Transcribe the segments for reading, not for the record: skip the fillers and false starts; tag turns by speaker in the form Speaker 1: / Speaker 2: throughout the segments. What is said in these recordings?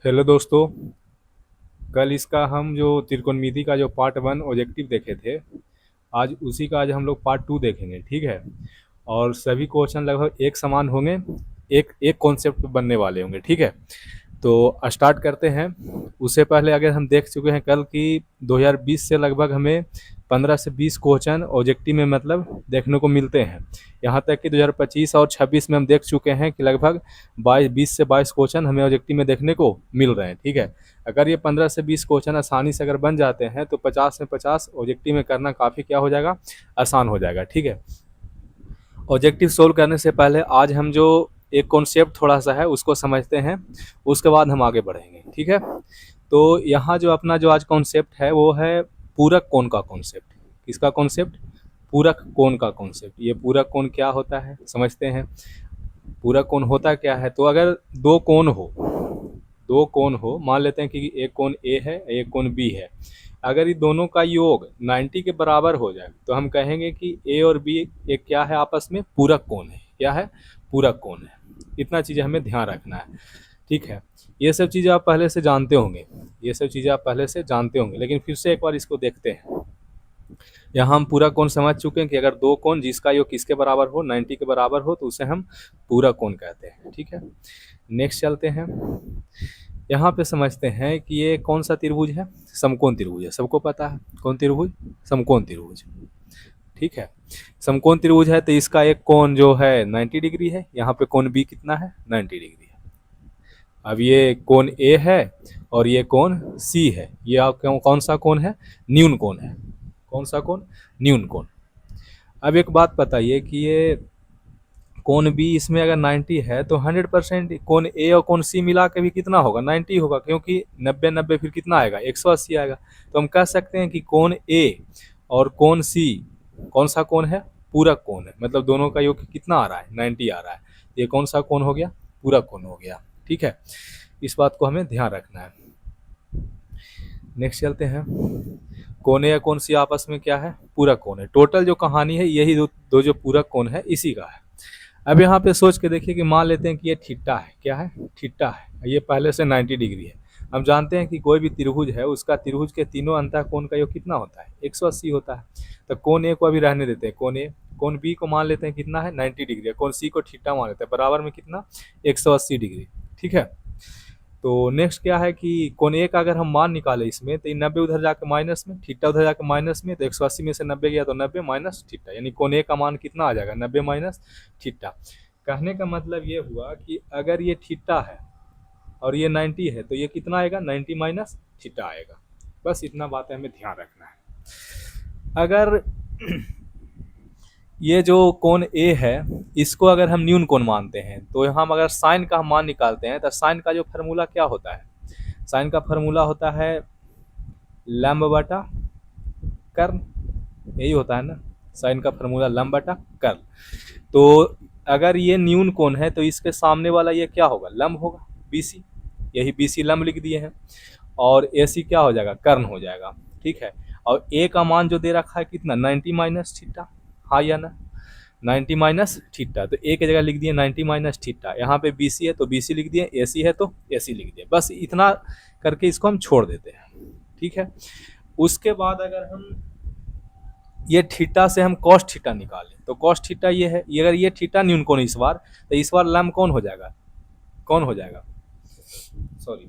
Speaker 1: Hello दोस्तों। कल इसका हम जो त्रिकोणमिति का जो पार्ट वन ऑब्जेक्टिव देखे थे, आज उसी का आज हम लोग पार्ट टू देखेंगे। ठीक है। और सभी क्वेश्चन लगभग एक समान होंगे, एक एक कॉन्सेप्ट बनने वाले होंगे। ठीक है। तो स्टार्ट करते हैं। उससे पहले अगर हम देख चुके हैं कल कि 2020 से लगभग हमें 15 से 20 क्वेश्चन ऑब्जेक्टिव में मतलब देखने को मिलते हैं। यहाँ तक कि 2025 और 26 में हम देख चुके हैं कि लगभग 20 से 22 क्वेश्चन हमें ऑब्जेक्टिव में देखने को मिल रहे हैं। ठीक है। अगर ये 15 से 20 क्वेश्चन आसानी से अगर बन जाते हैं तो 50 में 50 ऑब्जेक्टिव में करना काफ़ी क्या हो जाएगा, आसान हो जाएगा। ठीक है। ऑब्जेक्टिव सोल्व करने से पहले आज हम जो एक कॉन्सेप्ट थोड़ा सा है उसको समझते हैं, उसके बाद हम आगे बढ़ेंगे। ठीक है। तो यहाँ जो अपना जो आज कॉन्सेप्ट है वो है पूरक कोण का कॉन्सेप्ट। किसका कॉन्सेप्ट? पूरक कोण का कॉन्सेप्ट। ये पूरक कोण क्या होता है समझते हैं। पूरक कोण होता क्या है, तो अगर दो कोण हो, मान लेते हैं कि एक कोण ए है एक कोण बी है। अगर ये दोनों का योग 90 के बराबर हो जाए तो हम कहेंगे कि ए और बी एक क्या है, आपस में पूरक कोण है। क्या है? पूरक कोण है। इतना चीज़ें हमें ध्यान रखना है। ठीक है। ये सब चीज़ें आप पहले से जानते होंगे, लेकिन फिर से एक बार इसको देखते हैं। यहाँ हम पूरा कोण समझ चुके हैं कि अगर दो कोण जिसका योग किसके बराबर हो, 90 के बराबर हो, तो उसे हम पूरा कोण कहते हैं। ठीक है। नेक्स्ट चलते हैं। यहाँ पे समझते हैं कि ये कौन सा त्रिभुज है, समकोण त्रिभुज है। सबको पता है कौन त्रिभुज? समकोण त्रिभुज। ठीक है। समकोण त्रिभुज है तो इसका एक कोण जो है 90 डिग्री है। यहाँ पे कोण बी कितना है? 90 डिग्री है। अब ये कोण ए है और ये कोण सी है। ये आप कौन सा कोण है? न्यून कोण है। कौन सा कोण? न्यून कोण। अब एक बात बताइए कि ये कोण बी इसमें अगर 90 है तो 100% कोण ए और कोण सी मिला के भी कितना होगा? 90 होगा, क्योंकि 90 फिर कितना आएगा? 180 आएगा। तो हम कह सकते हैं कि कोण ए और कोण सी कौन सा कोण है? पूरक कोण है। मतलब दोनों का योग कितना आ रहा है? 90 आ रहा है। ये कौन सा कोण हो गया? पूरक कोण हो गया। ठीक है। इस बात को हमें ध्यान रखना है। नेक्स्ट चलते हैं। कोण ए या कोण सी आपस में क्या है? पूरक कोण है। टोटल जो कहानी है यही दो जो पूरक कोण है इसी का है। अब यहाँ पे सोच के देखिए कि मान लेते हैं कि ये थीटा है। क्या है? थीटा है। ये पहले से 90 डिग्री है। हम जानते हैं कि कोई भी त्रिभुज है उसका त्रिभुज के तीनों अंतः कोण का योग कितना होता है? 180 होता है। तो कोण ए को अभी रहने देते हैं, कोण ए। कोण बी को मान लेते हैं कितना है? 90 डिग्री है। कोण सी को थीटा मान लेते हैं, बराबर में कितना? 180 डिग्री। ठीक है। तो नेक्स्ट क्या है कि कोण ए का अगर हम मान निकाले इसमें तो 90 उधर जाके माइनस में, थीटा उधर जाके माइनस में, तो 180 में से 90 गया तो 90 माइनस थीटा, यानी कोण ए का मान कितना आ जाएगा? 90 माइनस थीटा। कहने का मतलब ये हुआ कि अगर ये थीटा है और ये 90 है तो ये कितना आएगा? 90 माइनस थीटा आएगा। बस इतना बात है, हमें ध्यान रखना है। अगर ये जो कोण ए है इसको अगर हम न्यून कोण मानते हैं तो हम अगर साइन का मान निकालते हैं तो साइन का जो फार्मूला क्या होता है? साइन का फार्मूला होता है लंब बटा कर्ल। यही होता है ना, साइन का फार्मूला लंब बटा कर्ल। तो अगर ये न्यून कोण है तो इसके सामने वाला ये क्या होगा? लंब होगा, बीसी। यही बीसी लंब लिख दिए हैं। और एसी क्या हो जाएगा? कर्ण हो जाएगा। ठीक है। और ए का मान जो दे रखा है कितना? 90 माइनस थीटा। हाँ या ना? 90 माइनस थीटा, तो ए की जगह लिख दिए 90 माइनस थीटा। यहाँ पे बीसी है तो बीसी लिख दिए, एसी है तो एसी लिख दिए। बस इतना करके इसको हम छोड़ देते हैं। ठीक है। उसके बाद अगर हम ये थीटा से हम कॉस थीटा निकालें तो कॉस थीटा ये है। ये अगर ये थीटा न्यून कोण इस बार, तो इस बार लंब कौन हो जाएगा? कौन हो जाएगा? सॉरी,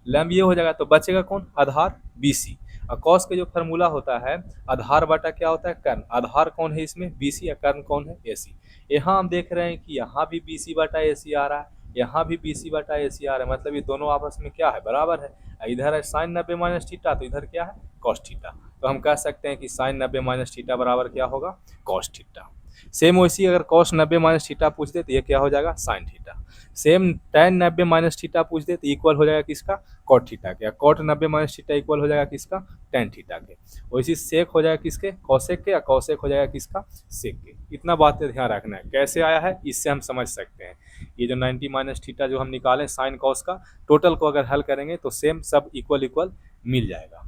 Speaker 1: लंब ये हो जाएगा। तो बचेगा कौन? आधार बीसी। और कॉस का जो फार्मूला होता है आधार बटा क्या होता है? कर्ण। आधार कौन है इसमें? बीसी। या कर्ण कौन है? एसी। यहाँ हम देख रहे हैं कि यहाँ भी बीसी बटा एसी आ रहा है, यहाँ भी बीसी बटा एसी आ रहा है। मतलब ये दोनों आपस में क्या है? बराबर है। इधर है साइन 90 माइनस थीटा, तो इधर क्या है? Cos theta. तो हम कह सकते हैं कि साइन 90 माइनस थीटा बराबर क्या होगा? Cos theta. सेम वैसी अगर कॉस 90 माइनस थीटा पूछ दे तो ये क्या हो जाएगा? Sine theta. Same tan 90 minus theta पूछ दे तो इक्वल हो जाएगा किसका? कॉट थीटा के। कॉट 90 माइनस थीटा इक्वल हो जाएगा किसका? tan थीटा के। वैसे सेक हो जाएगा किसके? कॉसेक के। या कॉसेक हो जाएगा किसका? सेक के। इतना बात पे ध्यान रखना है। कैसे आया है इससे हम समझ सकते हैं। ये जो 90 माइनस थीटा जो हम निकालें साइन कॉस का, टोटल को अगर हल करेंगे तो सेम सब इक्वल इक्वल मिल जाएगा।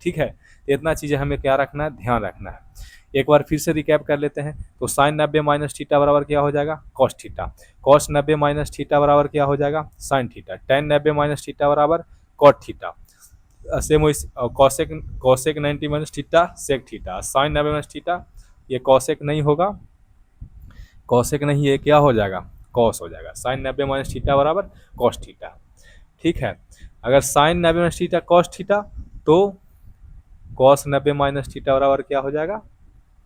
Speaker 1: ठीक है। तो इतना चीज़ें हमें क्या रखना है? ध्यान रखना है। एक बार फिर से रिकैप कर लेते हैं। तो साइन 90 माइनस थीटा बराबर क्या हो जाएगा, cos theta. Cos 90 minus theta बराबर क्या हो जाएगा, sine theta. Tan 90 minus theta बराबर कॉट थीटा। सेम वही cosec cosec 90 minus theta sec theta. Sine 90 minus theta, ये कॉसेक नहीं होगा, कॉसेक नहीं, ये क्या हो जाएगा, कॉस हो जाएगा। साइन 90 माइनस थीटा बराबर कॉस थीटा। ठीक है, अगर sine 90 minus theta cos theta, तो कॉस 90 माइनस थीटा बराबर क्या हो जाएगा,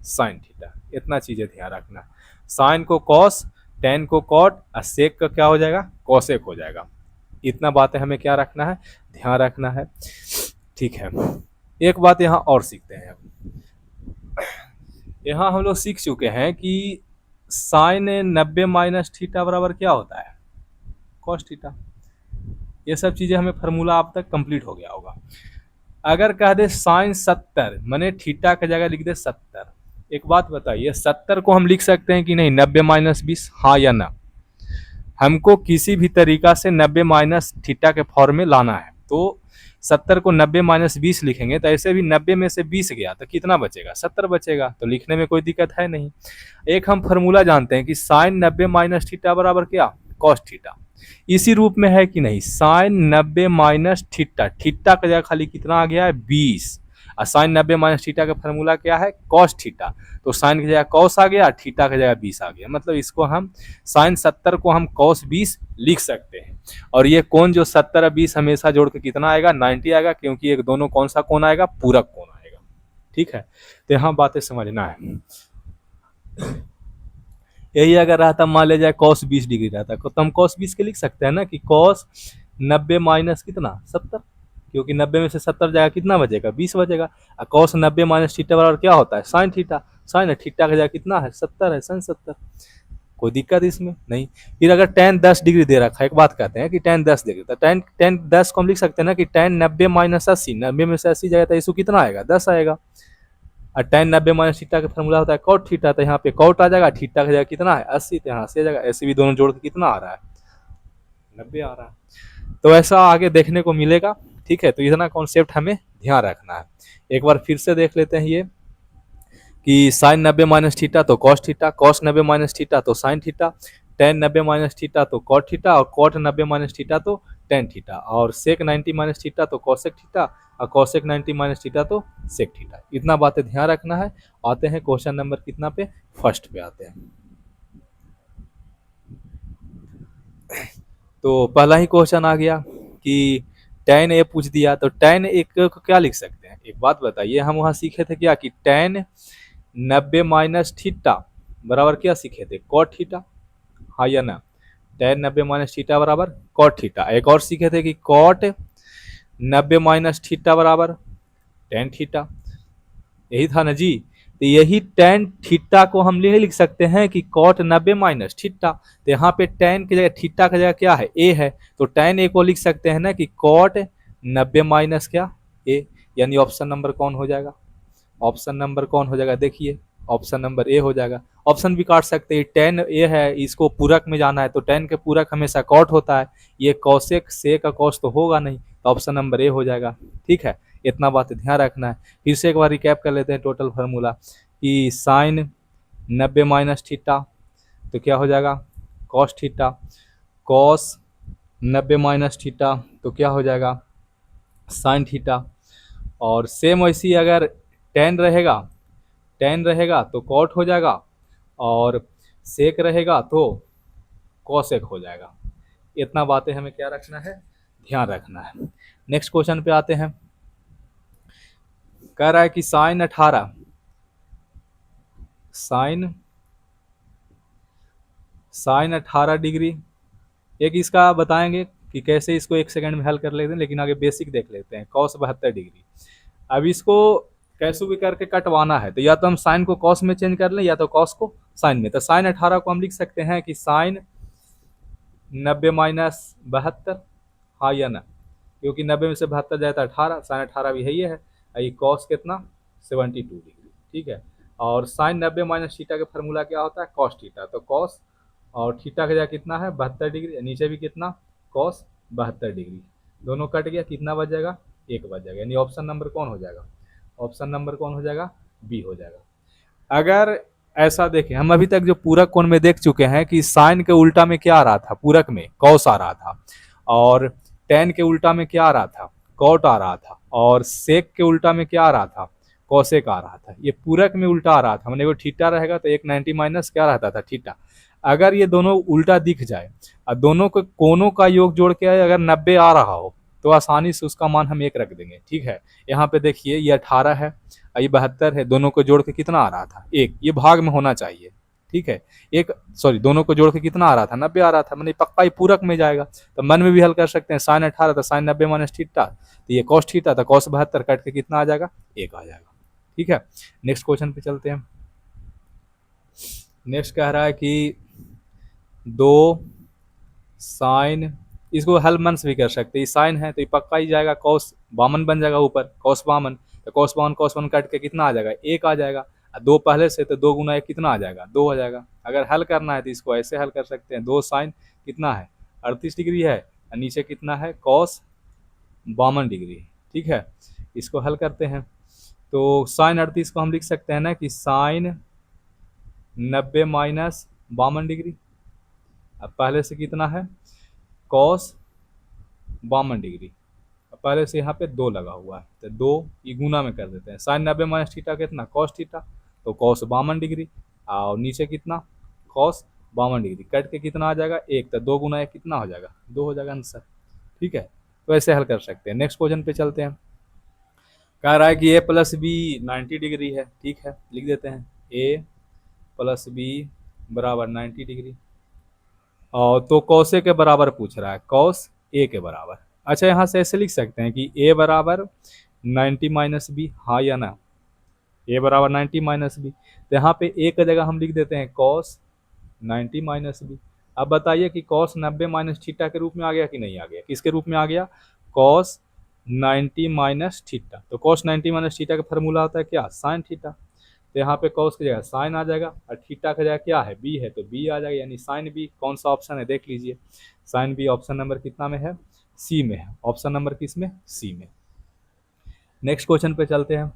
Speaker 1: साइन थीटा। इतना चीजें ध्यान रखना, साइन को कॉस, टेन को कॉट और सेक का क्या हो जाएगा, कॉसेक हो जाएगा। इतना बातें हमें क्या रखना है, ध्यान रखना है। ठीक है, एक बात यहाँ और सीखते हैं। यहाँ हम लोग सीख चुके हैं कि साइन 90 माइनस थीटा बराबर क्या होता है, कॉस थीटा। ये सब चीजें हमें फार्मूला अब तक कंप्लीट हो गया होगा। अगर कह दे साइन 70 माने थीटा की जगह लिख दे 70, एक बात बताइए 70 को हम लिख सकते हैं कि नहीं 90 माइनस 20, हाँ या ना। हमको किसी भी तरीका से 90 माइनस थीटा के फॉर्म में लाना है, तो 70 को 90 माइनस 20 लिखेंगे तो ऐसे भी 90 में से 20 गया तो कितना बचेगा, 70 बचेगा, तो लिखने में कोई दिक्कत है नहीं। एक हम फार्मूला जानते हैं कि साइन 90 माइनस थीटा बराबर क्या, कॉस थीटा। इसी रूप में है कि नहीं, साइन 90 माइनस थीटा, थीटा का जगह खाली कितना आ गया है 20, और साइन 90 माइनस थीटा का फार्मूला क्या है, कॉस थीटा। तो साइन की जगह कॉस आ गया, थीटा की जगह 20 आ गया, मतलब इसको हम साइन 70 को हम कॉस 20 लिख सकते हैं। और ये कोण जो 70 और 20 हमेशा जोड़ के कितना आएगा, 90 आएगा, क्योंकि एक दोनों कौन सा कोण आएगा, पूरक कोण आएगा। ठीक है, तो यहाँ बातें समझना है। यही अगर रहता मान ले जाए कॉस 20 डिग्री रहता तो हम कॉस 20 के लिख सकते हैं ना कि कॉस 90 माइनस कितना 70, क्योंकि 90 में से 70 जाएगा कितना बचेगा, 20 बचेगा। और कॉस 90 माइनस थीटा बराबर क्या होता है, साइन थीटा। साइन थीटा का जगह कितना है 70 है, साइन 70। कोई दिक्कत इसमें नहीं। फिर अगर टेन 10 डिग्री दे रखा है, एक बात कहते हैं कि टेन 10 डिग्री, तो टेन 10 को हम लिख सकते हैं ना कि टेन 90 माइनस 80, 90 में से 80 जाएगा तो इसको कितना आएगा, 10 आएगा। और टेन 90 माइनस थीटा का फॉर्मूला होता है कॉट थीटा, तो यहाँ पे कॉट आ जाएगा, थीटा का जगह कितना है 80, तो यहाँ 80 आ जाएगा। ऐसे भी दोनों जोड़ के कितना आ रहा है, 90 आ रहा है। तो ऐसा आगे देखने को मिलेगा। ठीक है, तो इतना कॉन्सेप्ट हमें ध्यान रखना है। एक बार फिर से देख लेते हैं ये कि साइन 90 माइनस थीटा तो cos theta, cos 90 minus theta तो sine theta, tan 90 minus theta तो कॉट थीटा, और कॉट 90 माइनस थीटा तो टेन थीटा, और सेक 90 माइनस थीटा तो कॉसेक थीटा, और कॉसेक 90 माइनस थीटा तो सेक थीटा। इतना बातें ध्यान रखना है। आते हैं क्वेश्चन नंबर कितना पे, फर्स्ट पे आते हैं। तो पहला ही क्वेश्चन आ गया कि टेन ए पूछ दिया, तो टेन ए को क्या लिख सकते हैं, एक बात बताइए। हम वहां सीखे थे क्या कि टेन 90 माइनस थीटा बराबर क्या सीखे थे, कॉट थीटा, हाँ या ना। टेन 90 माइनस थीटा बराबर कॉट थीटा। एक और सीखे थे कि कॉट 90 माइनस थीटा बराबर टेन थीटा, यही था ना जी। तो यही टेन थीटा को हम नहीं लिख सकते हैं कि कॉट 90 माइनस थीटा, तो यहाँ पे टेन की जगह थीटा की जगह क्या है, ए है, तो टेन ए को लिख सकते हैं ना कि कॉट 90 माइनस क्या, ए। यानी ऑप्शन नंबर कौन हो जाएगा, ऑप्शन नंबर कौन हो जाएगा, देखिए ऑप्शन नंबर ए हो जाएगा। ऑप्शन भी काट सकते हैं, टेन ए है, इसको पूरक में जाना है तो टेन के पूरक हमेशा कॉट होता है, ये कॉसेक से का कॉस तो होगा नहीं, तो ऑप्शन नंबर ए हो जाएगा। ठीक है, इतना बात ध्यान रखना है। फिर से एक बार रिकैप कर लेते हैं टोटल फार्मूला कि साइन 90 माइनस थीटा तो क्या हो जाएगा, cos theta, cos 90 minus theta तो क्या हो जाएगा, साइन थीटा। और सेम वैसी अगर टेन रहेगा, टेन रहेगा तो कॉट हो जाएगा, और सेक रहेगा तो कॉसेक हो जाएगा। इतना बातें हमें क्या रखना है, ध्यान रखना है। नेक्स्ट क्वेश्चन पे आते हैं। कह रहा है कि साइन 18, साइन 18 डिग्री। एक इसका बताएंगे कि कैसे इसको एक सेकंड में हल कर लेते हैं, लेकिन आगे बेसिक देख लेते हैं। कॉस 72 डिग्री, अब इसको कैसे भी करके कटवाना है, तो या तो हम साइन को कॉस में चेंज कर लें या तो कॉस को साइन में। तो साइन 18 को हम लिख सकते हैं कि साइन 90 माइनस 72, हाँ या ना, क्योंकि 90 में से 72 जाए तो 18, साइन 18 भी है ये है। ये कॉस कितना 72 डिग्री। ठीक है, और साइन 90 माइनस थीटा का फार्मूला क्या होता है, कॉस थीटा, तो कॉस और थीटा का जगह कितना है 72 डिग्री, नीचे भी कितना कॉस 72 डिग्री, दोनों कट गया, कितना बच जाएगा, एक बच जाएगा। यानी ऑप्शन नंबर कौन हो जाएगा, ऑप्शन नंबर कौन हो जाएगा, बी हो जाएगा। अगर ऐसा देखें, हम अभी तक जो पूरक कोण में देख चुके हैं कि साइन के उल्टा में क्या आ रहा था, पूरक में कॉस आ रहा था, और टेन के उल्टा में क्या आ रहा था, कॉट आ रहा था, और सेक के उल्टा में क्या आ रहा था, कॉसेक आ रहा था। ये पूरक में उल्टा आ रहा था, मैंने वो थीटा रहेगा तो एक 90 माइनस क्या रहता था, थीटा। अगर ये दोनों उल्टा दिख जाए और दोनों के कोनों का योग जोड़ के अगर 90 आ रहा हो तो आसानी से उसका मान हम एक रख देंगे। ठीक है, यहाँ पे देखिए ये 18 है, ये 72 है, दोनों को जोड़ के कितना आ रहा था, एक, ये भाग में होना चाहिए। ठीक है, एक, सॉरी, दोनों को जोड़ के कितना आ रहा था, 90 आ रहा था, मैंने पक्का ही पूरक में जाएगा। तो मन में भी हल कर सकते हैं, साइन 18 था, साइन 90 माइनस थीटा, तो ये कॉस थीटा था, कॉस 72 कट के कितना आ जाएगा, एक आ जाएगा। ठीक है, नेक्स्ट क्वेश्चन पे चलते हैं। नेक्स्ट कह रहा है कि दो साइन, इसको हल मन से भी कर सकते हैं, ये साइन है तो ये पक्का ही जाएगा, कॉस बामन बन जाएगा ऊपर, कॉस बामन, तो कॉस वन कट के कितना आ जाएगा, एक आ जाएगा। दो पहले से तो दो गुना एक कितना आ जाएगा, दो हो जाएगा। अगर हल करना है तो इसको ऐसे हल कर सकते हैं, दो साइन कितना है 38 डिग्री है, और नीचे कितना है कॉस 52 डिग्री। ठीक है, इसको हल करते हैं तो साइन 38 को हम लिख सकते हैं ना कि साइन 90 माइनस 52 डिग्री। अब पहले से कितना है कॉस 52 डिग्री, अब पहले से यहाँ पे दो लगा हुआ है तो दो ये गुना में कर देते हैं, साइन 90 माइनस थीटा कितना कॉस थीटा, तो कॉस 52 डिग्री, और नीचे कितना कॉस 52 डिग्री, कट के कितना आ जाएगा एक, तो दो गुना एक कितना हो जाएगा, दो हो जाएगा आंसर। ठीक है, तो ऐसे हल कर सकते हैं। नेक्स्ट क्वेश्चन पे चलते हैं। कह रहा है कि ए प्लस बी 90 डिग्री है। ठीक है, लिख देते हैं ए प्लस बी बराबर 90 डिग्री, और तो कौसे के बराबर पूछ रहा है, कॉस ए के बराबर। अच्छा, यहाँ से ऐसे लिख सकते हैं कि ए बराबर 90 माइनस बी, हाँ या ना, ए बराबर 90 माइनस बी, तो यहाँ पे ए का जगह हम लिख देते हैं कॉस 90 माइनस बी। अब बताइए कि कॉस 90 माइनस थीटा के रूप में आ गया कि नहीं आ गया, किसके रूप में आ गया, कॉस 90 माइनस थीटा। तो कॉस 90 माइनस थीटा का फॉर्मूला होता है क्या, साइन थीटा, तो यहाँ पे कॉस की जगह साइन आ जाएगा, और थीटा का जगह क्या है बी है तो बी आ जाएगा, यानी साइन बी। कौन सा ऑप्शन है देख लीजिए, साइन बी ऑप्शन नंबर कितना में है, सी में है, ऑप्शन नंबर किस में, सी में। नेक्स्ट क्वेश्चन पे चलते हैं।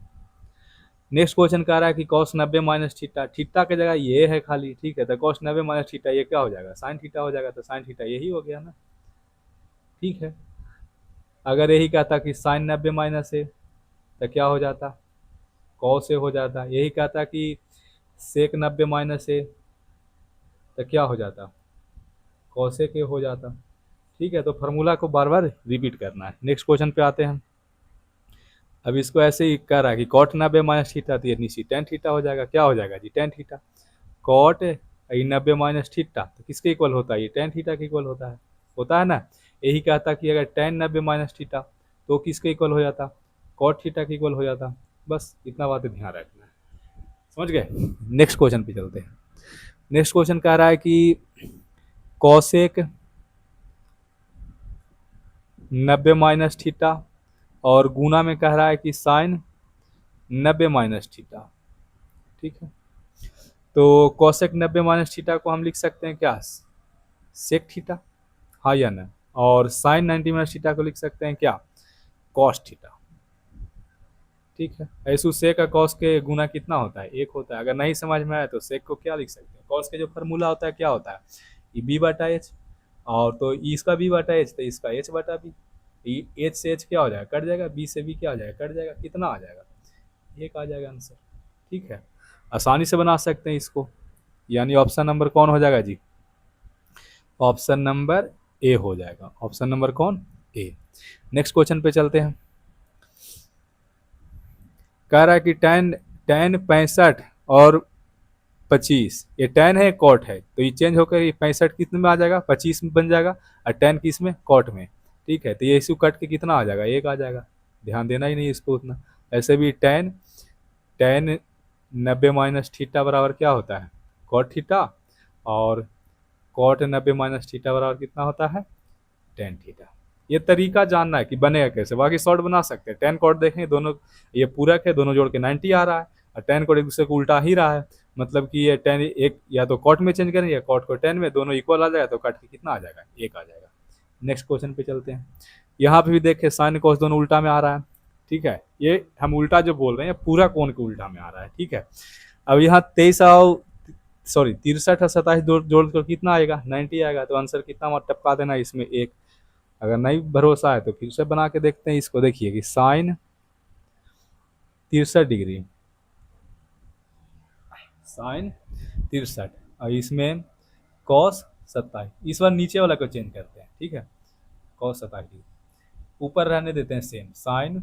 Speaker 1: नेक्स्ट क्वेश्चन कह रहा है कि कॉस 90 माइनस थीटा, थीटा की जगह ये है खाली। ठीक है, तो कॉस 90 माइनस थीटा ये क्या हो जाएगा, साइन थीटा हो जाएगा, तो साइन थीटा यही हो गया ना। ठीक है, अगर यही कहता कि साइन 90 माइनस है तो क्या हो जाता, कॉस ए हो जाता। यही कहता कि सेक 90 माइनस है तो क्या हो जाता, कॉसेक ए हो जाता। ठीक है, तो फार्मूला को बार बार रिपीट करना है। नेक्स्ट क्वेश्चन पे आते हैं। अब इसको ऐसे ही कह रहा है कि कॉट 90 माइनस थीटा, तो ये नीचे टेन थीटा हो जाएगा, क्या हो जाएगा जी, tan theta. Cot 90 minus theta तो किसके इक्वल होता है, ये टेन थीटा के इक्वल होता है ना। यही कहता कि अगर टेन 90 माइनस थीटा तो किसके इक्वल हो जाता, कॉट थीटा के इक्वल हो जाता। बस इतना बात ध्यान रखना है, समझ गए। नेक्स्ट क्वेश्चन पे चलते हैं। नेक्स्ट क्वेश्चन कह रहा है कि कॉसेक 90 माइनस थीटा, और गुना में कह रहा है कि साइन 90 माइनस थीटा। ठीक है, तो कॉसेक 90 माइनस थीटा को हम लिख सकते हैं क्या, सेक थीटा, हाँ या ना, और साइन 90 माइनस थीटा को लिख सकते हैं क्या, कॉस थीटा। ठीक है, ऐसु सेक का कॉस के गुना कितना होता है, एक होता है। अगर नहीं समझ में आया तो सेक को क्या लिख सकते हैं, कॉस के जो फार्मूला होता है क्या होता है, ये बी बटा एच, और तो इसका बी बटा एच तो इसका एच बटा बी, एच से एच क्या हो जाएगा, कट जाएगा, बी से बी क्या हो जाएगा, कट जाएगा, कितना आ जाएगा, एक आ जाएगा आंसर। ठीक है, आसानी से बना सकते हैं इसको, यानी ऑप्शन नंबर कौन हो जाएगा जी, ऑप्शन नंबर ए हो जाएगा। ऑप्शन नंबर कौन, ए। नेक्स्ट क्वेश्चन पे चलते हैं। कह रहा है कि टेन टेन 65 और 25, ये टेन है कॉट है, तो ये चेंज होकर ये 65 कितने में आ जाएगा, 25 में बन जाएगा, और टेन किस में, कॉट में। ठीक है, तो ये इशू कट के कितना आ जाएगा, एक आ जाएगा। ध्यान देना ही नहीं इसको उतना। ऐसे भी टेन टेन 90 माइनस थीटा बराबर क्या होता है, कॉट थीटा, और कॉट 90 माइनस थीटा बराबर कितना होता है, टेन थीटा। ये तरीका जानना है कि बनेगा कैसे, बाकी शॉर्ट बना सकते हैं। टेन कॉट देखें, दोनों ये पूरक है, दोनों जोड़ के 90 आ रहा है, और टेन कॉट एक दूसरे को उल्टा ही रहा है, मतलब कि ये टेन एक या तो कॉट में चेंज करें या कॉट को टेन में, दोनों इक्वल आ जाएगा तो कट के कितना आ जाएगा, एक आ जाएगा। नेक्स्ट क्वेश्चन पे चलते हैं। यहाँ पे भी देखें साइन कॉस दोनों उल्टा में आ रहा है। ठीक है, ये हम उल्टा जो बोल रहे हैं पूरा कोण के उल्टा में आ रहा है। ठीक है, अब यहाँ 23 और सॉरी 63 और 27 जोड़ कर कितना आएगा, 90 आएगा। तो आंसर कितना हमारा टपका देना है इसमें एक। अगर नहीं भरोसा है तो फिर से बना के देखते हैं इसको। देखिए कि साइन 63 डिग्री, साइन 63 और इसमें कॉस 27। इस बार नीचे वाला को चेंज करते हैं, ठीक है, कॉस 27 ऊपर रहने देते हैं सेम, साइन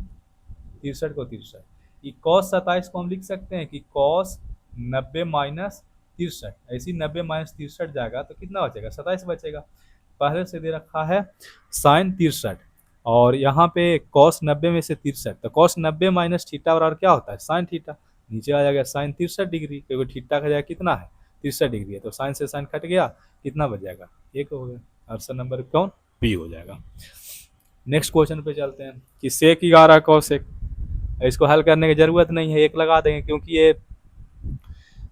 Speaker 1: 63 को 63। ये कॉस 27 को हम लिख सकते हैं कि कॉस 90 माइनस 63। ऐसी 90 माइनस 63 जाएगा तो कितना बचेगा, 27 बचेगा। पहले से दे रखा है साइन 63 और यहाँ पे कॉस 90 में से 63, तो कॉस 90 माइनस थीटा बराबर क्या होता है, साइन थीटा। नीचे आ जाएगा साइन 63 डिग्री, क्योंकि थीटा का जगह कितना है 63 डिग्री है, तो साइन से साइन कट गया, कितना बच जाएगा, एक हो गया। ऑप्शन नंबर कौन, बी हो जाएगा। नेक्स्ट क्वेश्चन पे चलते हैं कि सेक 11 कॉसेक। इसको हल करने की जरूरत नहीं है, एक लगा देंगे क्योंकि ये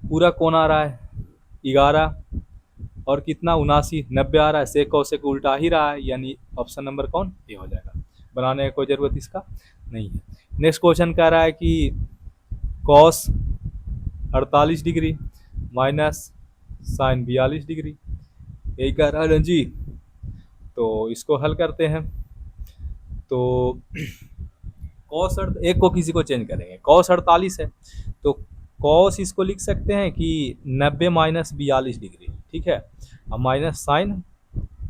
Speaker 1: पूरा कौन आ रहा है 11 और कितना 79 आ रहा है, सेक कॉसेक उल्टा ही रहा है, यानी ऑप्शन नंबर कौन, ये हो जाएगा। बनाने की कोई ज़रूरत इसका नहीं है। नेक्स्ट क्वेश्चन कह रहा है कि cos 48 degree minus sine 42 degree, यही कह रहा है जी। तो इसको हल करते हैं। तो कॉस एक को किसी को चेंज करेंगे, कॉस 48 है तो कॉस इसको लिख सकते हैं कि 90 माइनस 42 डिग्री, ठीक है, और माइनस साइन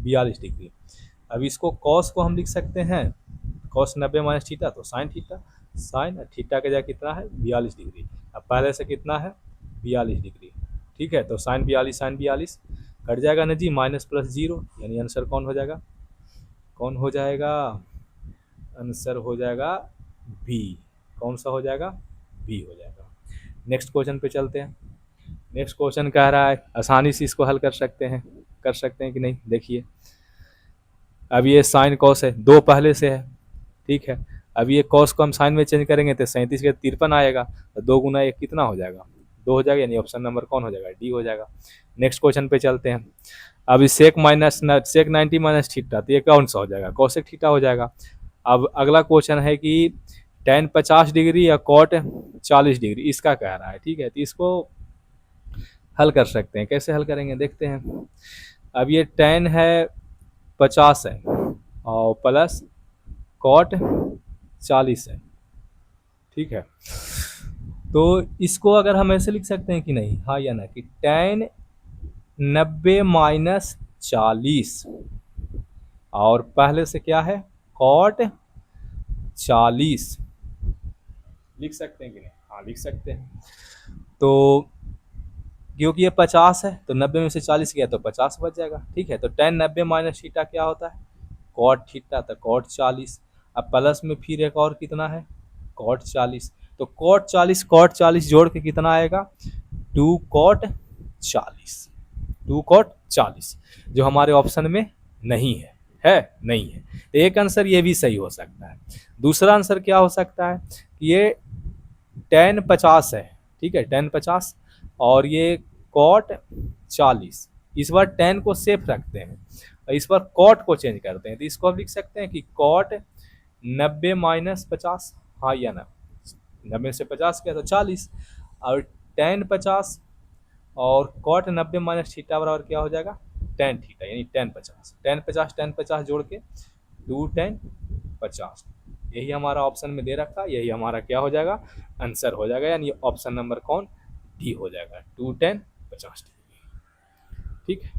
Speaker 1: 42 डिग्री। अब इसको कॉस को हम लिख सकते हैं कॉस 90 माइनस थीटा, तो साइन थीटा, साइन थीटा का जगह कितना है 42 डिग्री। अब पहले से कितना है 42 डिग्री, ठीक है, तो साइन 42 साइन 42 कट जाएगा ना जी, माइनस प्लस जीरो, यानी आंसर कौन हो जाएगा, कौन हो जाएगा, आंसर हो जाएगा बी। कौन सा हो जाएगा, बी हो जाएगा। नेक्स्ट क्वेश्चन पे चलते हैं। नेक्स्ट क्वेश्चन कह रहा है, आसानी से इसको हल कर सकते हैं कि नहीं, देखिए। अब ये साइन कॉस है, दो पहले से है, ठीक है। अब ये कॉस को हम साइन में चेंज करेंगे तो 37 के 53 आएगा, तो 2 गुना 1 कितना हो जाएगा, 2 हो जाएगा, यानी ऑप्शन नंबर कौन हो जाएगा, डी हो जाएगा। नेक्स्ट क्वेश्चन पे चलते हैं। अब इस सेक 90 माइनस थीटा, तो ये कौन सा हो जाएगा, कॉसेक थीटा हो जाएगा। अब अगला क्वेश्चन है कि टेन 50 डिग्री या कॉट 40 डिग्री, इसका कह रहा है, ठीक है। तो इसको हल कर सकते हैं, कैसे हल करेंगे देखते हैं। अब ये टेन है 50 है और प्लस कॉट 40 है, ठीक है। तो इसको अगर हम ऐसे लिख सकते हैं कि नहीं, हाँ या ना, कि टेन 90 माइनस 40 और पहले से क्या है कॉट 40, लिख सकते हैं कि नहीं, हाँ लिख सकते हैं। तो क्योंकि ये 50 है तो 90 में से 40 गया तो 50 बच जाएगा, ठीक है। तो टेन 90 माइनस थीटा क्या होता है, कॉट थीटा, तो कॉट 40। अब प्लस में फिर एक और कितना है कॉट 40, तो कॉट 40 जोड़ के कितना आएगा 2 कॉट 40, 2 कॉट 40, जो हमारे ऑप्शन में नहीं है नहीं है। तो एक आंसर ये भी सही हो सकता है। दूसरा आंसर क्या हो सकता है कि ये टेन 50 है, ठीक है, टेन 50 और ये कॉट 40। इस बार टेन को सेफ रखते हैं और इस बार कॉट को चेंज करते हैं, तो इसको आप लिख सकते हैं कि कॉट 90 माइनस 50, हाँ या ना, 90 से 50 किया तो 40 और टेन 50 और कॉट 90 माइनस थीटा बराबर क्या हो जाएगा टेन थीटा, यानी टेन 50 जोड़ के 2 टेन 50। यही हमारा ऑप्शन में दे रखा, यही हमारा क्या हो जाएगा आंसर हो जाएगा, यानी ऑप्शन नंबर कौन, डी हो जाएगा 2 टेन 50, ठीक है।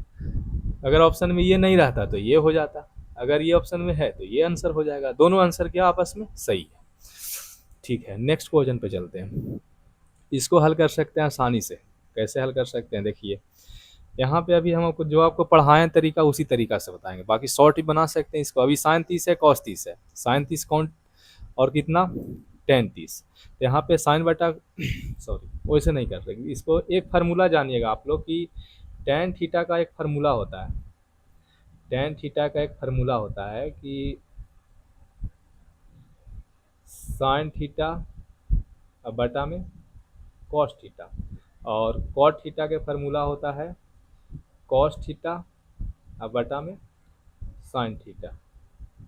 Speaker 1: अगर ऑप्शन में ये नहीं रहता तो ये हो जाता, अगर ये ऑप्शन में है तो ये आंसर हो जाएगा। दोनों आंसर क्या आपस में सही है, ठीक है। नेक्स्ट क्वेश्चन पे चलते हैं। इसको हल कर सकते हैं आसानी से, कैसे हल कर सकते हैं देखिए। यहाँ पे अभी हम आपको जो आपको पढ़ाएं तरीका उसी तरीका से बताएंगे, बाकी शॉर्ट ही बना सकते हैं इसको। अभी साइन 30 है कॉस 30 है, साइन 30 कौन और कितना टेन 30, तो यहाँ पे साइन बटा सॉरी वैसे नहीं कर सकते इसको। एक फार्मूला जानिएगा आप लोग कि टेन थीटा का एक फार्मूला होता है, टेन थीटा का एक फार्मूला होता है कि साइन थीटा बटा में कॉस थीटा, और कॉट थीटा के फार्मूला होता है कॉस थीटा बटा में साइन थीटा,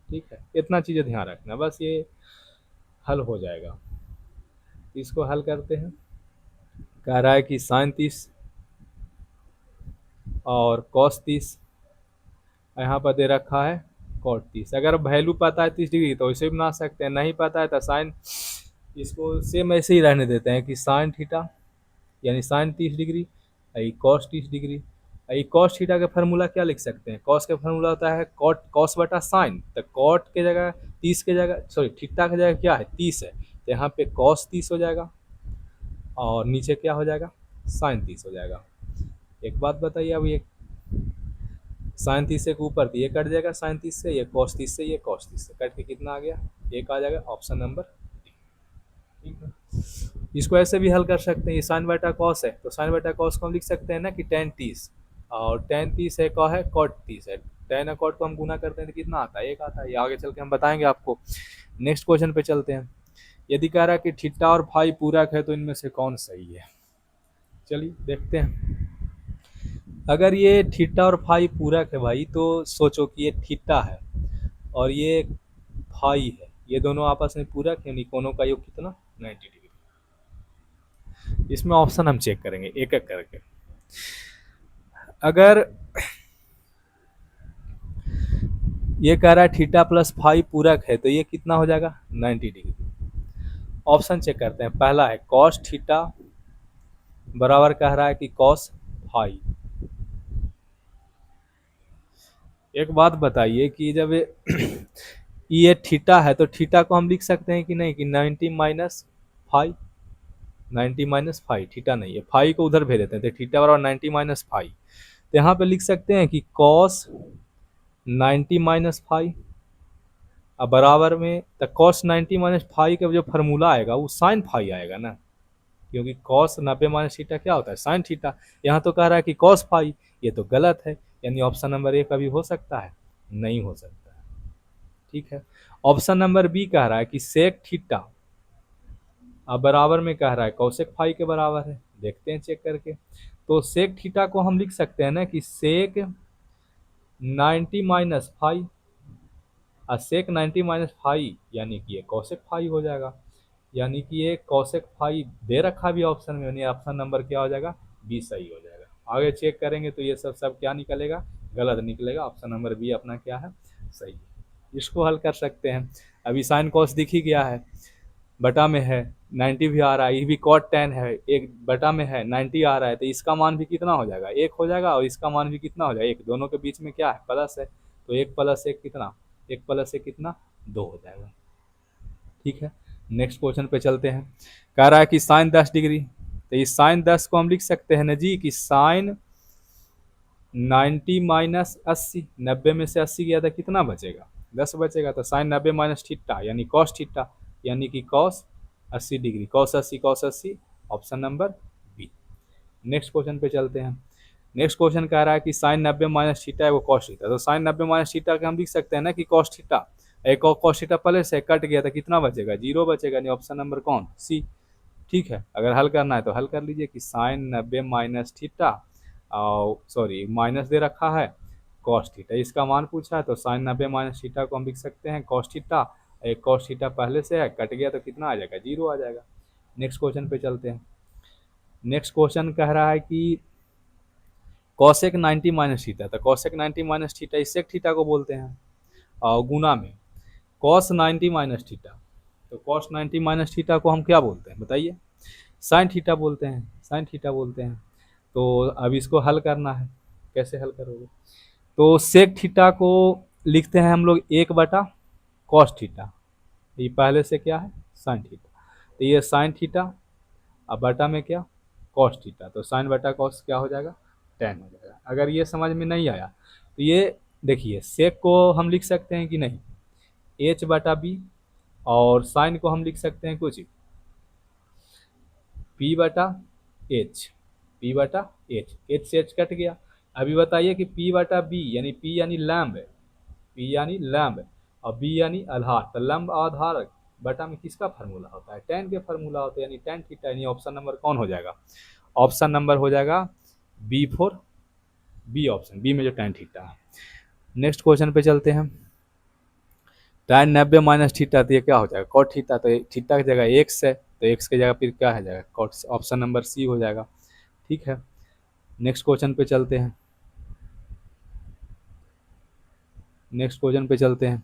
Speaker 1: ठीक है। इतना चीज़ें ध्यान रखना, बस ये हल हो जाएगा। इसको हल करते हैं। कह रहा है कि साइन 30 और कॉस 30, यहाँ पर दे रखा है कॉट 30। अगर वैल्यू पता है 30 डिग्री तो इसे भी बना सकते हैं, नहीं पता है तो साइन, इसको सेम ऐसे ही रहने देते हैं कि साइन थीटा यानी sign 30 degree, I cos 30 degree. I cos theta का फार्मूला क्या लिख सकते हैं, कॉस का फार्मूला होता है कॉट कॉस बटा साइन, तो कॉट के जगह 30 के जगह सॉरी थीटा की जगह क्या है 30 है, तो यहाँ पे कॉस 30 हो जाएगा और नीचे क्या हो जाएगा साइन 30 हो जाएगा। एक बात बताइए, अब ये साइन 30 से ऊपर तो ये कट जाएगा, साइन 30 से ये कॉस 30 से ये कॉस 30 से कट के कितना आ गया, एक आ जाएगा ऑप्शन नंबर डी। ठीक है, इसको ऐसे भी हल कर सकते हैं, ये साइन बटा कॉस है तो साइन बटा कॉस को हम लिख सकते हैं ना कि टेन 30, और टेन 30 है कॉ है कॉट 30 है, टेन और कॉट को हम गुना करते हैं तो कितना आता है, एक आता है। ये आगे चल के हम बताएंगे आपको। नेक्स्ट क्वेश्चन पे चलते हैं। यदि कह रहा है कि थीटा और फाई पूरक है तो इनमें से कौन सही है, चलिए देखते हैं। अगर ये थीटा और फाई पूरक है भाई, तो सोचो कि ये थीटा है और ये फाई है, ये दोनों आपस में पूरक है, यानी कोनों का योग कितना 90 डिग्री। इसमें ऑप्शन हम चेक करेंगे एक एक करके। अगर ये कह रहा है थीटा प्लस फाई पूरक है तो ये कितना हो जाएगा 90 डिग्री। ऑप्शन चेक करते हैं। पहला है कॉस थीटा बराबर कह रहा है कि कॉस फाई। एक बात बताइए कि जब ये थीटा है तो थीटा को हम लिख सकते हैं कि नहीं कि 90 minus phi, 90 minus phi, theta नहीं है, फाई को उधर भेज देते हैं तो थीटा बराबर 90 माइनस फाई, तो यहाँ पे लिख सकते हैं कि कॉस 90 माइनस फाई अब बराबर में, तो कॉस 90 माइनस फाई का जो फार्मूला आएगा वो साइन फाई आएगा ना, क्योंकि कॉस 90 माइनस थीटा क्या होता है साइन थीटा। यहाँ तो कह रहा है कि कॉस फाई, ये तो गलत है, यानी ऑप्शन नंबर ए कभी हो सकता है, नहीं हो सकता है। ठीक है, ऑप्शन नंबर बी कह रहा है कि सेक थीटा अब बराबर में कह रहा है कौशिक फाई के बराबर है, देखते हैं चेक करके। तो सेक थीटा को हम लिख सकते हैं ना कि सेक 90 माइनस फाई, और सेक 90 माइनस फाई यानी कि ये कौशिक फाई हो जाएगा, यानी कि ये कौशिक फाई दे रखा भी ऑप्शन में, यानी ऑप्शन नंबर क्या हो जाएगा बी सही हो जाएगा। आगे चेक करेंगे तो ये सब सब क्या निकलेगा, गलत निकलेगा, ऑप्शन नंबर बी अपना क्या है सही है। इसको हल कर सकते हैं। अभी साइन कॉस दिख ही गया है, बटा में है 90 भी आ रहा है, ये भी कॉट 10 है, एक बटा में है 90 आ रहा है, तो इसका मान भी कितना हो जाएगा एक हो जाएगा, और इसका मान भी कितना हो जाएगा एक, दोनों के बीच में क्या है प्लस है, तो एक प्लस एक कितना, एक प्लस एक कितना दो हो जाएगा। ठीक है, नेक्स्ट क्वेश्चन पे चलते हैं। कह रहा है कि साइन 10 डिग्री, तो इस साइन 10 को हम लिख सकते हैं ना जी कि साइन 90 माइनस 80, 90 में से 80 गया था कितना बचेगा 10 बचेगा, तो साइन 90 माइनस थीटा यानी कॉस थीटा, यानी कि cos 80 degree, cos 80 cos 80, option number B. Next question पे चलते हैं। नेक्स्ट क्वेश्चन कह रहा है कि साइन 90 माइनस थीटा है वो कॉस थीटा, तो साइन 90 माइनस थीटा का हम लिख सकते हैं ना कि कॉस थीटा, एक और कॉस थीटा पहले से कट गया था कितना बचेगा जीरो बचेगा, यानी ऑप्शन नंबर कौन सी। ठीक है, अगर हल करना है तो हल कर लीजिए कि साइन 90 माइनस थीटा और सॉरी माइनस दे रखा है कॉस थीटा, इसका मान पूछा है तो साइन 90 माइनस थीटा को हम लिख सकते हैं कॉस थीटा, एक कॉस थीटा पहले से है कट गया तो कितना आ जाएगा जीरो आ जाएगा। नेक्स्ट क्वेश्चन पे चलते हैं। नेक्स्ट क्वेश्चन कह रहा है कि कॉसेक 90 माइनस थीटा, तो कॉसेक 90 माइनस थीटा इस सेक थीटा को बोलते हैं, और गुना में कॉस 90 माइनस थीटा, तो कॉस 90 माइनस थीटा को हम क्या बोलते हैं बताइए, साइन थीटा बोलते हैं, साइन थीटा बोलते हैं। तो अब इसको हल करना है, कैसे हल करोगे, तो सेक थीटा को लिखते हैं हम लोग एक बटा कॉस थीटा, ये पहले से क्या है साइन थीटा, तो ये साइन थीटा अब बटा में क्या कॉस थीटा, तो साइन बटा कॉस क्या हो जाएगा 10 हो जाएगा। अगर ये समझ में नहीं आया तो ये देखिए सेक को हम लिख सकते हैं कि नहीं एच बटा बी, और साइन को हम लिख सकते हैं कुछ पी बटा एच, पी बटा एच से एच कट गया। अभी बताइए कि पी बटा बी यानी पी यानी लैम्ब, पी यानी लैम्ब और बी यानी आधार, तो लैम्ब आधार बटा में किसका फार्मूला होता है टेन के फार्मूला होता है, यानी टेन थीटा, यानी ऑप्शन नंबर कौन हो जाएगा, ऑप्शन नंबर हो जाएगा B for B, option B में जो टेन थीटा है। नेक्स्ट क्वेश्चन पे चलते हैं। टेन 90 माइनस थीटा, तो ये क्या हो जाएगा कॉट थीटा, तो थीटा की जगह एक्स है, तो एक्स की जगह फिर क्या हो जाएगा, ऑप्शन नंबर सी हो जाएगा। ठीक है, नेक्स्ट क्वेश्चन पे चलते हैं। नेक्स्ट क्वेश्चन पे चलते हैं।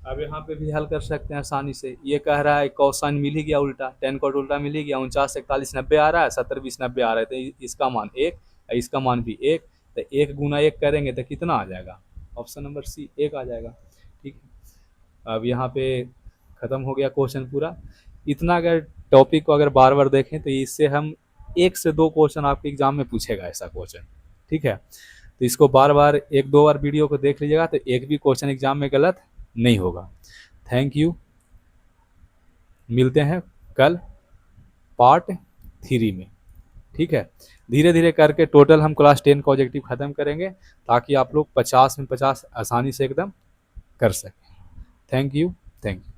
Speaker 1: अब यहाँ पे भी हल कर सकते हैं आसानी से। ये कह रहा है कोसाइन मिल ही गया उल्टा, टेन कोट उल्टा मिल ही गया, 49 41 90 आ रहा है, 70 20 90 आ रहा है, तो इसका मान 1, इसका मान भी 1, तो 1 गुना 1 करेंगे तो कितना आ जाएगा, ऑप्शन नंबर सी 1 आ जाएगा। ठीक है, अब यहाँ पे ख़त्म हो गया क्वेश्चन पूरा। इतना अगर टॉपिक को अगर बार बार देखें तो इससे हम 1 से 2 क्वेश्चन आपके एग्जाम में पूछेगा ऐसा क्वेश्चन। ठीक है, तो इसको बार बार 1 2 बार वीडियो को देख लीजिएगा तो एक भी क्वेश्चन एग्जाम में गलत नहीं होगा। थैंक यू, मिलते हैं कल पार्ट 3 में। ठीक है, धीरे धीरे करके टोटल हम क्लास 10 का ऑब्जेक्टिव ख़त्म करेंगे ताकि आप लोग 50 में 50 आसानी से एकदम कर सकें। Thank you, thank you.